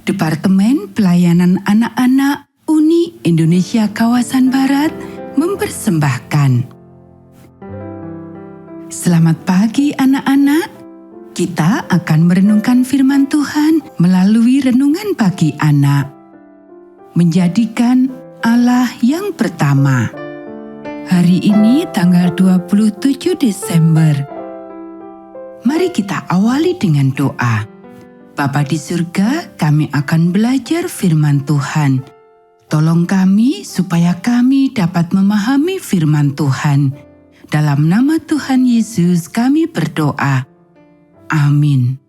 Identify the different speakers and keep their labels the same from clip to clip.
Speaker 1: Departemen Pelayanan Anak-anak Uni Indonesia Kawasan Barat mempersembahkan. Selamat pagi anak-anak. Kita akan merenungkan firman Tuhan melalui renungan pagi anak. Menjadikan Allah yang pertama. Hari ini tanggal 27 Desember. Mari kita awali dengan doa. Bapa di surga, kami akan belajar firman Tuhan. Tolong kami supaya kami dapat memahami firman Tuhan. Dalam nama Tuhan Yesus kami berdoa. Amin.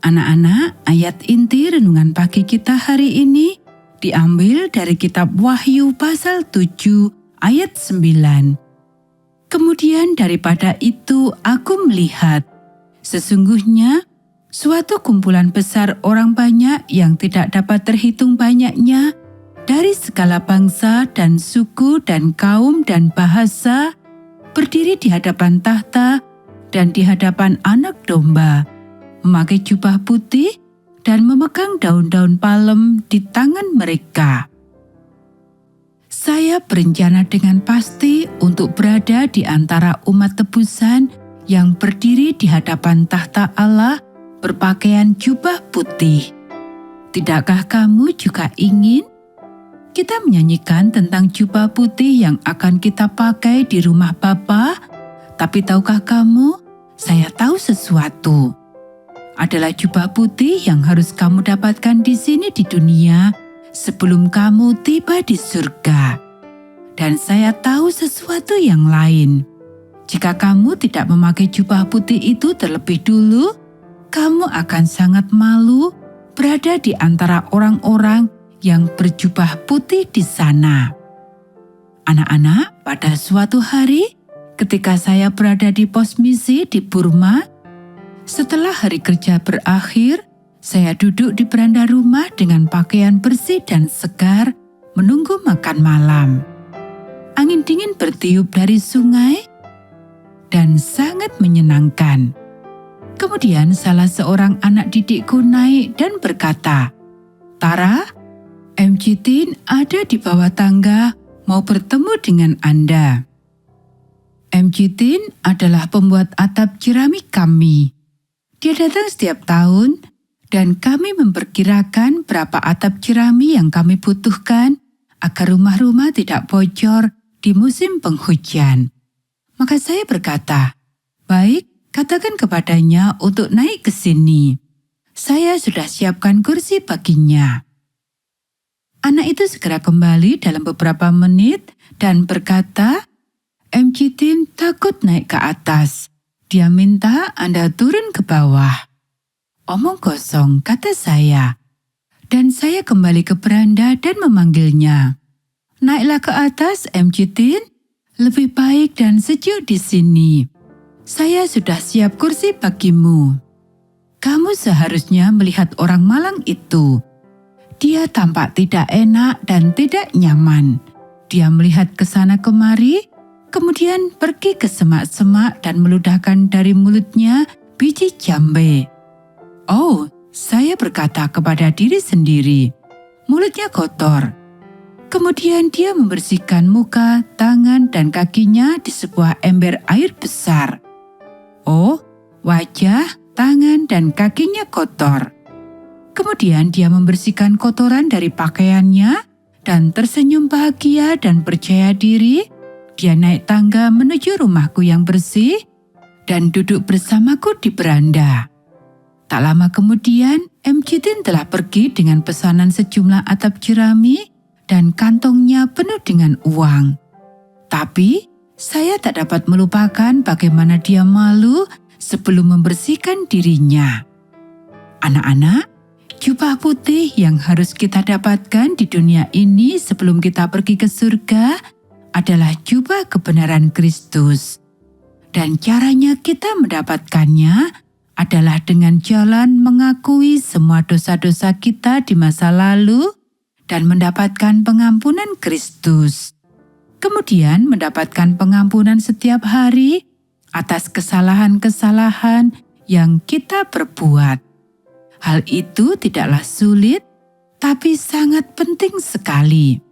Speaker 1: Anak-anak, ayat inti renungan pagi kita hari ini diambil dari kitab Wahyu pasal 7 ayat 9. Kemudian daripada itu aku melihat, sesungguhnya suatu kumpulan besar orang banyak yang tidak dapat terhitung banyaknya dari segala bangsa dan suku dan kaum dan bahasa berdiri di hadapan tahta dan di hadapan Anak Domba, memakai jubah putih dan memegang daun-daun palem di tangan mereka. Saya berencana dengan pasti untuk berada di antara umat tebusan yang berdiri di hadapan tahta Allah berpakaian jubah putih. Tidakkah kamu juga ingin? Kita menyanyikan tentang jubah putih yang akan kita pakai di rumah Bapa, tapi tahukah kamu, saya tahu sesuatu. Adalah jubah putih yang harus kamu dapatkan di sini di dunia sebelum kamu tiba di surga. Dan saya tahu sesuatu yang lain. Jika kamu tidak memakai jubah putih itu terlebih dulu, kamu akan sangat malu berada di antara orang-orang yang berjubah putih di sana. Anak-anak, pada suatu hari ketika saya berada di pos misi di Burma, setelah hari kerja berakhir, saya duduk di beranda rumah dengan pakaian bersih dan segar menunggu makan malam. Angin dingin bertiup dari sungai dan sangat menyenangkan. Kemudian salah seorang anak didikku naik dan berkata, "Tara, MC Tin ada di bawah tangga mau bertemu dengan Anda." MC Tin adalah pembuat atap jerami kami. Dia datang setiap tahun dan kami memperkirakan berapa atap jerami yang kami butuhkan agar rumah-rumah tidak bocor di musim penghujan. Maka saya berkata, "Baik, katakan kepadanya untuk naik ke sini. Saya sudah siapkan kursi baginya." Anak itu segera kembali dalam beberapa menit dan berkata, "MC Tin takut naik ke atas. Dia minta Anda turun ke bawah." "Omong kosong," kata saya. Dan saya kembali ke beranda dan memanggilnya. "Naiklah ke atas, MC Tin. Lebih baik dan sejuk di sini. Saya sudah siap kursi bagimu." Kamu seharusnya melihat orang malang itu. Dia tampak tidak enak dan tidak nyaman. Dia melihat ke sana kemari, kemudian pergi ke semak-semak dan meludahkan dari mulutnya biji jambe. "Oh," saya berkata kepada diri sendiri, "mulutnya kotor." Kemudian dia membersihkan muka, tangan, dan kakinya di sebuah ember air besar. Oh, wajah, tangan, dan kakinya kotor. Kemudian dia membersihkan kotoran dari pakaiannya dan tersenyum bahagia dan percaya diri. Dia naik tangga menuju rumahku yang bersih dan duduk bersamaku di beranda. Tak lama kemudian, MC Tin telah pergi dengan pesanan sejumlah atap jerami dan kantongnya penuh dengan uang. Tapi saya tak dapat melupakan bagaimana dia malu sebelum membersihkan dirinya. Anak-anak, jubah putih yang harus kita dapatkan di dunia ini sebelum kita pergi ke surga adalah jubah kebenaran Kristus. Dan caranya kita mendapatkannya adalah dengan jalan mengakui semua dosa-dosa kita di masa lalu dan mendapatkan pengampunan Kristus. Kemudian mendapatkan pengampunan setiap hari atas kesalahan-kesalahan yang kita perbuat. Hal itu tidaklah sulit, tapi sangat penting sekali.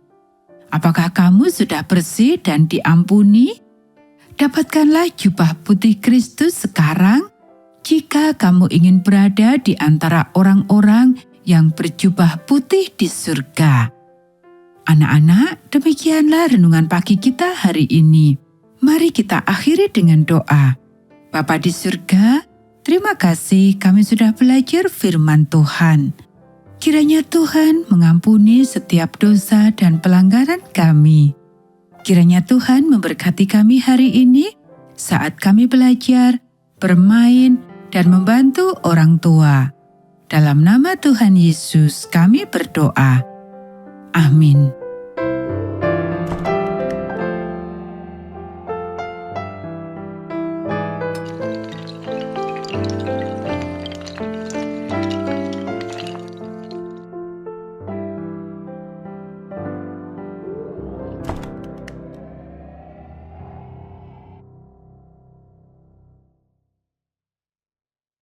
Speaker 1: Apakah kamu sudah bersih dan diampuni? Dapatkanlah jubah putih Kristus sekarang jika kamu ingin berada di antara orang-orang yang berjubah putih di surga. Anak-anak, demikianlah renungan pagi kita hari ini. Mari kita akhiri dengan doa. Bapa di surga, terima kasih kami sudah belajar firman Tuhan. Kiranya Tuhan mengampuni setiap dosa dan pelanggaran kami. Kiranya Tuhan memberkati kami hari ini saat kami belajar, bermain, dan membantu orang tua. Dalam nama Tuhan Yesus kami berdoa. Amin.